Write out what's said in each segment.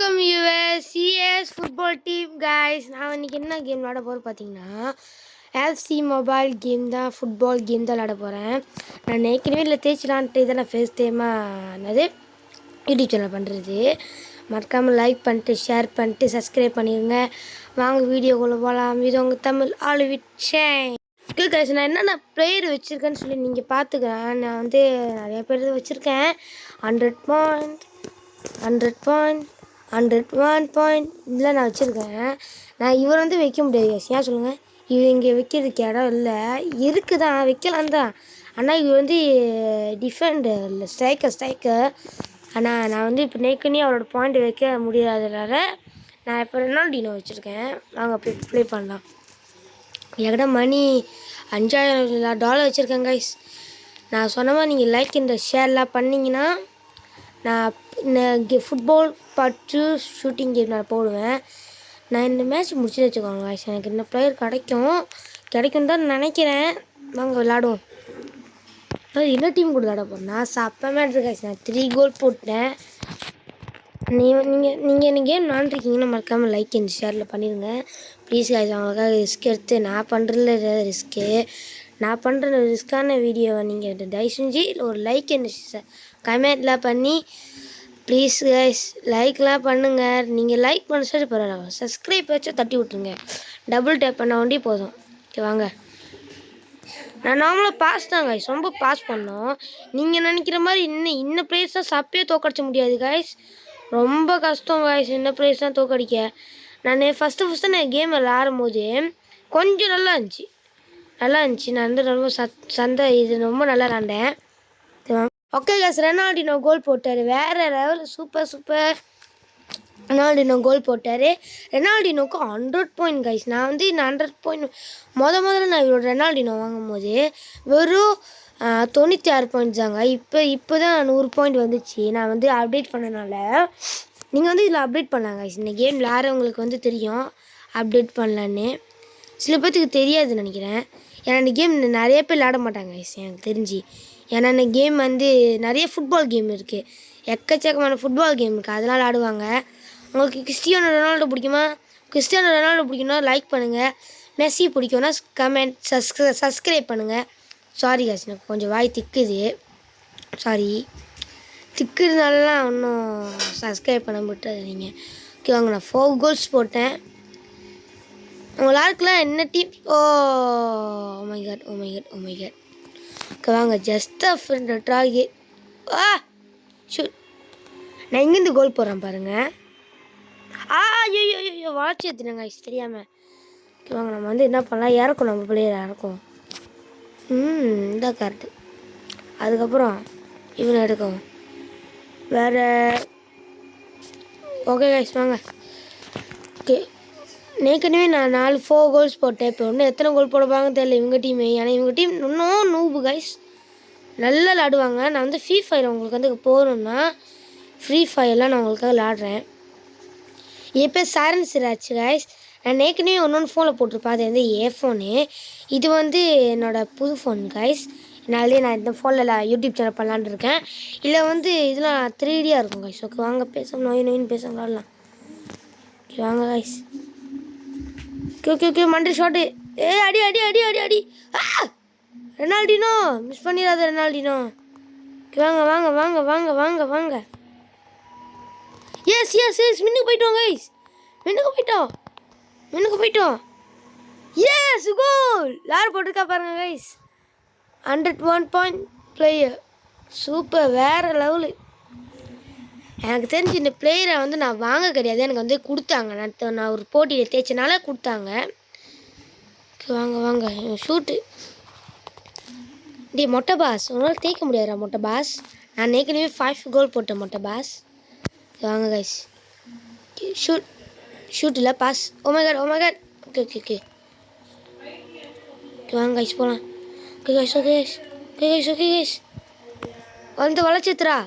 வணக்கம் US football team guys. நான் இன்றைக்கி என்ன கேம் விளாட போகிறேன் பார்த்தீங்கன்னா, எஃப்சி மொபைல் கேம் தான், ஃபுட்பால் கேம் தான் விளாட போகிறேன். நான் ஏற்கனவே இல்லை தேய்ச்சிலான்ட்டு இதை நான் ஃபர்ஸ்ட் டைமாக என்னது யூடியூப் சேனல் பண்ணுறது. மறக்காமல் லைக் பண்ணிட்டு ஷேர் பண்ணிட்டு சப்ஸ்கிரைப் பண்ணிடுங்க. வாங்க வீடியோக்குள்ளே போகலாம். இது உங்கள் தமிழ் ஆளுவிச்சேன். கைஸ், நான் என்னென்ன பிளேயர் வச்சுருக்கேன்னு சொல்லி நீங்கள் பார்த்துக்கிறேன். நான் வந்து நிறைய பேர் வச்சுருக்கேன். 100 பாயிண்ட் 101 பாயிண்ட் இதெல்லாம் நான் வச்சுருக்கேன். நான் இவர் வந்து வைக்க முடியாது. ஏன் சொல்லுங்கள்? இவர் இங்கே வைக்கிறதுக்கு இடம் இல்லை, இருக்குது தான், வைக்கலாம் தான். ஆனால் இவர் வந்து டிஃபெண்டர் இல்லை, ஸ்ட்ரைக்கர். ஆனால் நான் வந்து இப்போ நேக்குனே அவரோட பாயிண்ட் வைக்க முடியாதனால நான் இப்போ ரெனால்டினோ வச்சுருக்கேன். நாங்கள் போய் ப்ளே பண்ணலாம். என்கிட்ட மணி $5000 வச்சுருக்கேன் கைஸ். நான் சொன்ன மாதிரி நீங்கள் லைக் இந்த ஷேர்லாம் பண்ணிங்கன்னா நான் ஃபுட்பால் பார்ட் 2 ஷூட்டிங் கேம் நான் போடுவேன். நான் இந்த மேட்ச் முடிச்சு வச்சுக்கோங்க கைஸ். எனக்கு இந்த பிளேயர் கிடைக்கும் தான் நினைக்கிறேன். வாங்க விளாடுவோம். என்ன டீம் கூட விளாட போகிறேன்னா சப்பமாக இருக்கு கைஸ். நான் 3 கோல் போட்டேன். நீங்கள் இந்த கேம் விளாண்டுருக்கீங்கன்னா மறக்காமல் லைக் இந்த ஷேரில் பண்ணிடுங்க ப்ளீஸ் கைஸ். அவங்களுக்காக ரிஸ்க் எடுத்து நான் பண்ணுறதுல ஏதாவது ரிஸ்க்கு, நான் பண்ணுற ரிஸ்க்கான வீடியோவை நீங்கள் தயவு செஞ்சு ஒரு லைக் என்ன கமெண்ட்லாம் பண்ணி ப்ளீஸ் கைஸ் லைக்லாம் பண்ணுங்கள். நீங்கள் லைக் பண்ண சரி பரவாயில்ல, சப்ஸ்கிரைப் வச்சு தட்டி விட்ருங்க. டபுள் டேப் பண்ண வேண்டி போதும். ஓகே வாங்க. நான் நார்மலாக பாஸ் தான் கைஸ், ரொம்ப பாஸ் பண்ணோம். நீங்கள் நினைக்கிற மாதிரி இன்னும் ப்ளேஸ் தான் சப்பையே தோக்கடிச்ச முடியாது கைஸ். ரொம்ப கஷ்டம் கைஸ் இந்த ப்ளேஸ் தான் தோக்கடிக்க. நான் ஃபஸ்ட்டு நான் கேம் விளாடும் போது கொஞ்சம் நல்லா இருந்துச்சு. நான் வந்து ரொம்ப இது ரொம்ப நல்லா விளாண்டேன். ஓகே கைஸ், ரெனால்டினோ கோல் போட்டார். வேறு லெவல், சூப்பர். ரெனால்டினோ கோல் போட்டார். ரெனால்டினோக்கு 100 பாயிண்ட் கைஸ். நான் வந்து 100 பாயிண்ட் முதல்ல நான் இவரோட ரெனால்டினோ வாங்கும் போது வெறும் 96 பாயிண்ட்ஸ் தாங்க. இப்போ தான் 100 பாயிண்ட் வந்துச்சு. நான் வந்து அப்டேட் பண்ணனால நீங்கள் வந்து இதில் அப்டேட் பண்ணலாம் கைஸ். இந்த கேம் விளாட்றவங்களுக்கு வந்து தெரியும் அப்டேட் பண்ணலான்னு. சில பேர்த்துக்கு தெரியாதுன்னு நினைக்கிறேன். ஏன்னா இந்த கேம் நிறைய பேர் விளாட மாட்டாங்க கைஸ் எனக்கு தெரிஞ்சு. ஏன்னா இந்த கேம் வந்து நிறைய ஃபுட்பால் கேம் இருக்குது, எக்கச்சக்கமான ஃபுட்பால் கேம் இருக்குது, அதெல்லாம் விளாடுவாங்க. உங்களுக்கு கிறிஸ்டியானோ ரொனால்டோ பிடிக்குமா? கிறிஸ்டியானோ ரொனால்டோ பிடிக்கும்னா லைக் பண்ணுங்கள். மெஸ்ஸி பிடிக்கும்னா கமெண்ட் சப்ஸ்கிரைப் பண்ணுங்கள். சாரி கைஸ், எனக்கு கொஞ்சம் வாய் திக்குது, சாரி. திக்குறதுனாலலாம் ஒன்றும் சப்ஸ்கிரைப் பண்ண விட்டுறது நீங்கள். ஓகே வாங்க, நான் 4 கோல்ஸ் போட்டேன். உங்களாருக்குலாம் என்ன team? Oh my god. Okay வாங்க, ஜஸ்ட் ஆஃப் டார்கெட். ஷூட். நான் எங்கேருந்து கோல் போடுறேன் பாருங்கள். ஐயோ வளர்ச்சி ஏற்றினேங்க கைஸ் தெரியாமல். ஓகே வாங்க, நம்ம வந்து என்ன பண்ணலாம், இறக்கும், நம்ம பிள்ளையர் இறக்கும். இந்த கரெக்டு. அதுக்கப்புறம் இவனை எடுக்கும் வேறு. ஓகே கைஸ் வாங்க. ஓகே, ஏற்கனவே நான் 4 கோல்ஸ் போட்டேன். இப்போ இன்னும் எத்தனை கோல் போடுவாங்கன்னு தெரியல இவங்க டீமு. ஏன்னா இவங்க டீம் இன்னும் நூபு கைஸ், நல்லா விளாடுவாங்க. நான் வந்து ஃப்ரீ ஃபயர் உங்களுக்கு வந்து போகணுன்னா ஃப்ரீ ஃபயர்லாம் நான் உங்களுக்காக விளாட்றேன். என் பேர் சாரன் சிராஜ் கைஸ். நான் ஏற்கனவே ஒன்று ஃபோனில் போட்டிருப்பேன். அது வந்து ஃபோனு. இது வந்து என்னோடய புது ஃபோன் கைஸ். அதனாலே நான் இந்த ஃபோனில் யூடியூப் சேனல் பண்ணலான்னு இருக்கேன். இல்லை வந்து இதெல்லாம் 3Dயாக இருக்கும் கைஸ். ஓகே வாங்க, பேச நோயின்னு பேச விளாட்லாம். ஓகே வாங்க கைஸ். Okay Monday shot. அடி. ரெனால்டினோ மிஸ் பண்ணிடாத ரெனால்டினோ. வாங்க. எஸ் மின்னுக்கு போயிட்டோம். எஸ் கோல். யார் போட்டிருக்கா பாருங்க கைஸ். 101 பாயிண்ட் பிளேயர், சூப்பர், வேறு லெவலு. எனக்கு தெரிஞ்சு இந்த பிளேயரை வந்து நான் வாங்க கிடையாது, எனக்கு வந்து கொடுத்தாங்க. நான் ஒரு போட்டியில் தேய்ச்சனால கொடுத்தாங்க. வாங்க ஷூட்டு. மொட்டை பாஸ், உங்களால் தேய்க்க முடியாதுடா மொட்டை பாஸ். நான் ஏற்கனவே 5 கோல் போட்டேன் மொட்டை பாஸ். வாங்க கைஸ், ஷூட் இல்லை boss. Oh my god. Okay வாங்க கைஸ் போகலாம். ஓகே கைஸ் வந்து வளர்ச்சித்ரா.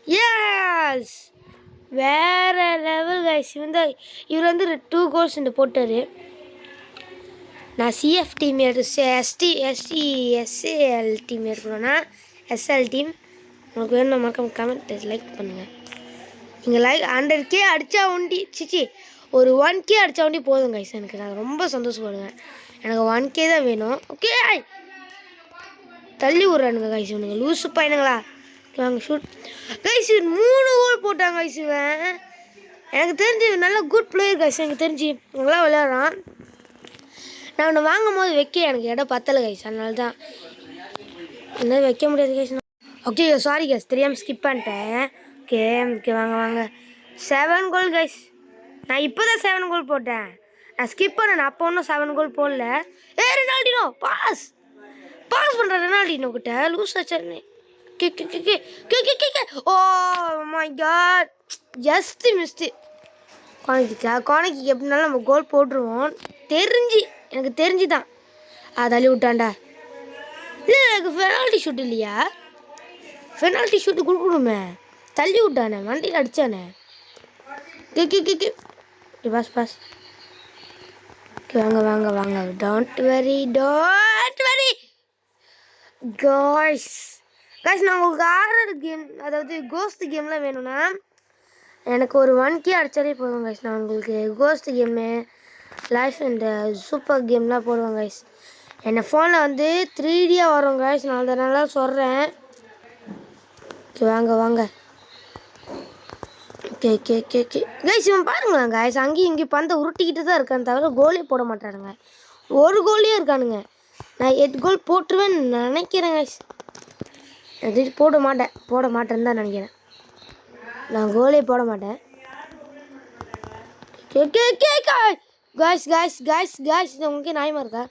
எஸ், வேறு லெவல் கைஸ். இவர் வந்து 2 கோல்ஸ் இந்த போட்டார். நான் சிஎஃப் டீம் எஸ்எல் டீம் இருக்கணும்னா எஸ்எல் டீம். உங்களுக்கு வேணும் மறக்காம கமெண்ட் லைக் பண்ணுங்கள். நீங்கள் லைக் 100K அடித்தா ஒண்டி சிச்சி ஒரு 1K அடித்தா ஒண்டி போதும் கைஸ். எனக்கு நான் ரொம்ப சந்தோஷப்படுவேன். எனக்கு 1K தான் வேணும். ஓகே தள்ளி விட்றானுங்க கைஸ் இவனுங்க லூசு பையனுங்களா. வாங்க ஷூட் கைஸ். 3 கோல் போட்டாங்க கைஸ். இவன் எனக்கு தெரிஞ்சு நல்ல குட் பிளேயர் கைஸ். எனக்கு தெரிஞ்சு நல்லா விளையாடுறான். நான் ஒன்று வாங்கும் போது வைக்க எனக்கு இடம் பத்தலை கைஸ். அதனால தான் என்ன வைக்க முடியாது கைஸ். ஓகே சாரி கைஸ் தெரியாமல் ஸ்கிப் பண்ணிட்டேன். ஓகே ஓகே வாங்க 7 கோல் கைஸ். நான் இப்போ தான் 7 கோல் போட்டேன். நான் ஸ்கிப் பண்ணேன். அப்போ ஒன்றும் 7 கோல் போடல. ரெனால்டினோ பாஸ் பண்ணுறேன் ரெனால்டினோ கிட்ட லூஸ் ஆச்சு. Oh my god just missed. கோனைக்கு எப்படினாலும் நம்ம கோல் போட்டுருவோம் எனக்கு தெரிஞ்சு தான். தள்ளி விட்டான்டா. இல்லை எனக்கு பெனால்ட்டி ஷூட் இல்லையா? பெனால்ட்டி ஷூட்டு கொடுக்கணுமே. தள்ளி விட்டானே வண்டியில் அடித்தானே. பாஸ் வாங்க டோன்ட் வரி காய்ஸ். நான் உங்களுக்கு ஆடுற கேம் அதாவது கோஸ்ட் கேம்லாம் வேணும்னா எனக்கு ஒரு 1K அடித்தாலே போதும் கைஸ். நான் உங்களுக்கு ghost game life and super கேம்லாம் போடுவேன் கைஸ். என் ஃபோனில் வந்து 3Dயாக வரும் கைஸ். நான் அதனால சொல்கிறேன். வாங்க ஓகே கைஸ். இவன் பாருங்களேன் கைஸ் அங்கேயும் இங்கேயும் பந்தை உருட்டிக்கிட்டு தான் இருக்கான்னு தவிர கோலே போட மாட்டானுங்க. ஒரு கோலே இருக்கானுங்க. நான் 8 கோல் போட்டுருவேன்னு நினைக்கிறேன் கைஸ். அது போட மாட்டேன்னு தான் நினைக்கிறேன். நான் கோலே போட மாட்டேன். காய்ஸ் உங்களுக்கு நியாயமாக இருக்கா?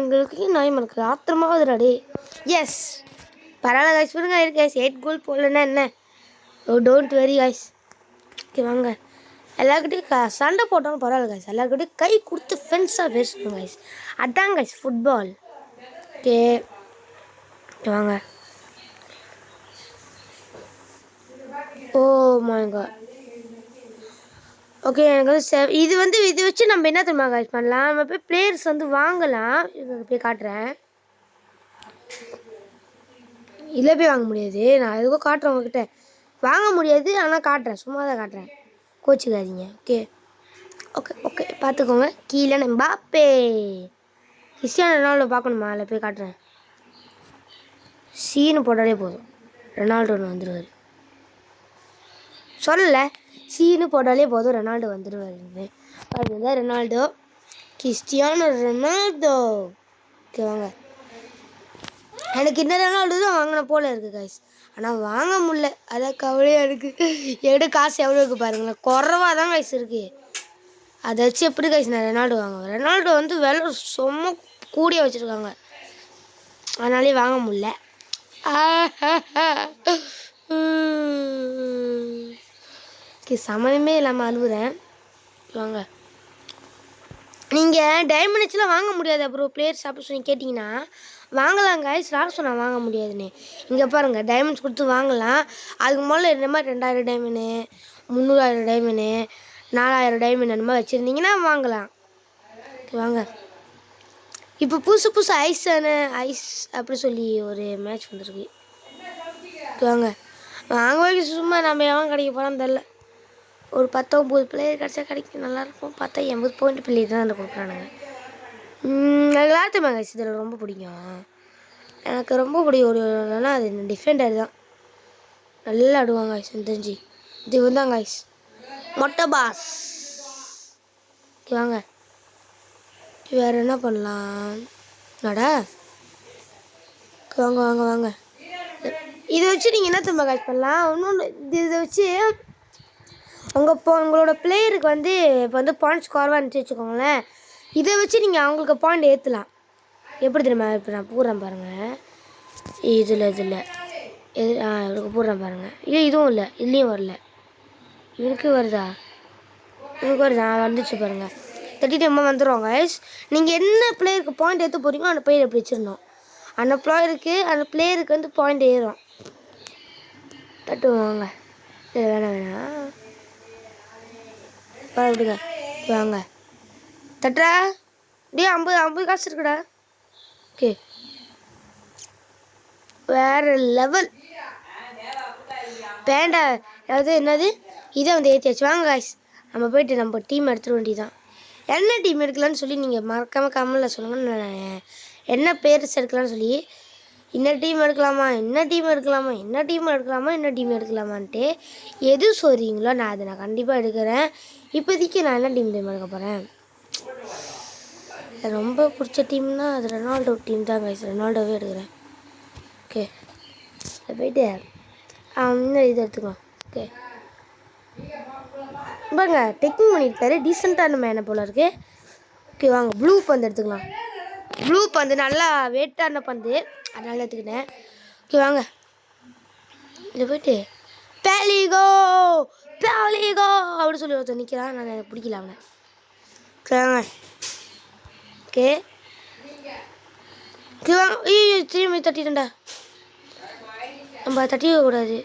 உங்களுக்கு நியாயமாக இருக்கா? ஆத்திரமாவது ரெடி. எஸ் பரவாயில்ல கைஸ் விடுங்க இருக்கு கைஸ். 8 கோல் போடலன்னா என்ன? Don't worry guys. ஓகே வாங்க எல்லாருக்கிட்டையும் சண்டை போட்டாலும் பரவாயில்ல கைஸ். எல்லாருக்கிட்டையும் கை கொடுத்து ஃப்ரெண்ட்ஸாக பேசணும் கைஸ். அதான் கைஸ் ஃபுட்பால். ஓகே வாங்க. ஓ மை காட். ஓகே எனக்கு வந்து இது வச்சு நம்ம என்ன தெரியுமா கைஸ் பண்ணலாம்? நம்ம போய் பிளேயர்ஸ் வந்து வாங்கலாம். இதுக்கு போய் காட்டுறேன். இல்லை போய் வாங்க முடியாது. நான் எதுக்கும் காட்டுறேன் உங்ககிட்ட. வாங்க முடியாது ஆனால் காட்டுறேன். சும்மா தான் காட்டுறேன். கோச்சிக்காதீங்க. ஓகே பார்த்துக்கோங்க. கீழே எம்பாப்பே கிறிஸ்டியானோ ரொனால்டோ பார்க்கணுமா? அதில் போய் காட்டுறேன். சீனு போட்டாலே போதும் ரொனால்டோன்னு வந்துடுவார். சொல்லலை சீனு போட்டாலே போதும் ரொனால்டோ வந்துடுவார். அதுதான் ரொனால்டோ கிறிஸ்டியானோ ரொனால்டோ. ஓகே வாங்க. எனக்கு இந்த ரொனால்டோ தான் வாங்கின போல் இருக்குது கைஸ். ஆனால் வாங்க முடியல. அதான் கவலையாக இருக்குது. எடு காசு எவ்வளோ இருக்குது பாருங்களேன். குறைவாக தான் கைஸ் இருக்குது. அதை வச்சு எப்படி கைஸ் நான் ரொனால்டோ வாங்குவேன்? ரொனால்டோ வந்து விலை சும்மா கூடிய வச்சுருக்காங்க. அதனாலே வாங்க முடியல. சமயமே இல்லாமல் அழுவுறேன். வாங்க நீங்கள் டைமண்ட்ஸ்லாம் வாங்க முடியாது. அப்புறம் பிளேயர்ஸ் அப்படி சொல்லி கேட்டிங்கன்னா வாங்கலாம் கைஸ். யார் சொன்னால் வாங்க முடியாதுன்னு? இங்கே பாருங்கள் டைமண்ட்ஸ் கொடுத்து வாங்கலாம். அதுக்கு முதல்ல இந்த மாதிரி 2000 டைமண்டு 300,000 டைமண்டு 4000 டைமண்ட் அந்த மாதிரி வச்சுருந்தீங்கன்னா வாங்கலாம். வாங்க இப்போ புதுசு ஐஸ் அப்படி சொல்லி ஒரு மேட்ச் வந்துருக்கு. வாங்க வரைக்கும் சும்மா நம்ம எவன் கிடைக்க போகிறான்னு தெரில. ஒரு 19 பிளேயர் கிடச்சா கிடைக்கும் நல்லாயிருக்கும். பார்த்தா 80 பாயிண்ட் பிளேயர் தான் அந்த கொடுக்குறானுங்க. எனக்கு லாத்துமா கைஸ் இதில் ரொம்ப பிடிக்கும். எனக்கு ரொம்ப பிடிக்கும் ஒரு அது டிஃபெண்டர் தான் நல்லா ஆடுவாங்க கைஸ். தெரிஞ்சு இது தான் கைஸ் மொட்டை பாஸ். வாங்க வேறு என்ன பண்ணலாம்? நடா வாங்க இதை வச்சு நீங்கள் என்ன திரும்ப கைஸ் பண்ணலாம்? இன்னொன்று இதை வச்சு உங்களோட பிளேயருக்கு வந்து இப்போ வந்து பாயிண்ட்ஸ் குறைவாக இருந்துச்சு வச்சுக்கோங்களேன். இதை வச்சு நீங்கள் அவங்களுக்கு பாயிண்ட் ஏற்றலாம். எப்படி தெரியுமா? இப்போ நான் போடுறேன் பாருங்கள். இதில் இவருக்கு போடுறேன் பாருங்கள். இதுவும் இல்லை இதுலேயும் வரல. இவனுக்கு வருதா? வந்துச்சு பாருங்கள். 30 டைம் வந்துடுவாங்க கைஸ். நீங்கள் என்ன பிளேயருக்கு பாயிண்ட் ஏற்ற போகிறீங்களோ அந்த பிளேயர் எப்படி வச்சிடணும். அந்த பிளேயருக்கு வந்து பாயிண்ட் ஏறும். தட்டுவாங்க. வேணாம் விடுங்க. வாங்க தட்டுறா. 50 காசு இருக்குடா. ஓகே வேறு லெவல் பேண்டா. அதாவது என்னது இதை வந்து ஏற்றியாச்சு. வாங்க காய்ஸ், நம்ம போயிட்டு நம்ம டீம் எடுத்துட வேண்டியதான். என்ன டீம் எடுக்கலான்னு சொல்லி நீங்கள் மறக்காமல் கமெண்டில் சொல்லுங்கள். நான் என்ன பேர் எடுக்கலான்னு சொல்லி என்ன டீம் எடுக்கலாமா, என்ன டீம் எடுக்கலாமா, என்ன டீம் எடுக்கலாமா, என்ன டீம் எடுக்கலாமான்ட்டு எது சொல்கிறீங்களோ நான் கண்டிப்பாக எடுக்கிறேன். இப்போதைக்கு நான் என்ன டீம் எடுக்க போகிறேன், ரொம்ப பிடிச்ச டீம்னா அது ரொனால்டோ டீம் தான் கைஸ். ரொனால்டோவே எடுக்கிறேன். ஓகே, போயிட்டு இன்னும் இது எடுத்துக்கலாம். ஓகே பாங்க, டெக்கிங் பண்ணியிருக்காரு, டீசெண்டான மேனை போல் இருக்குது. ஓகே வாங்க, ப்ளூ பந்து எடுத்துக்கலாம். ப்ளூ பந்து நல்லா வெயிட்டான பந்து, அதனால எடுத்துக்கிட்டேன். ஓகே வாங்க, இதில் போயிட்டு பேலிகோ பேலிகோ அப்படின்னு சொல்லி ஒருத்தர் நிற்கிறான். நான் எனக்கு பிடிக்கல அவனை. ஓகே வாங்க. ஓகே ஓகே வாங்க. ஐயோ திரும்பி தட்டிட்டேன்டா, நம்ம தட்டிக்க கூடாது.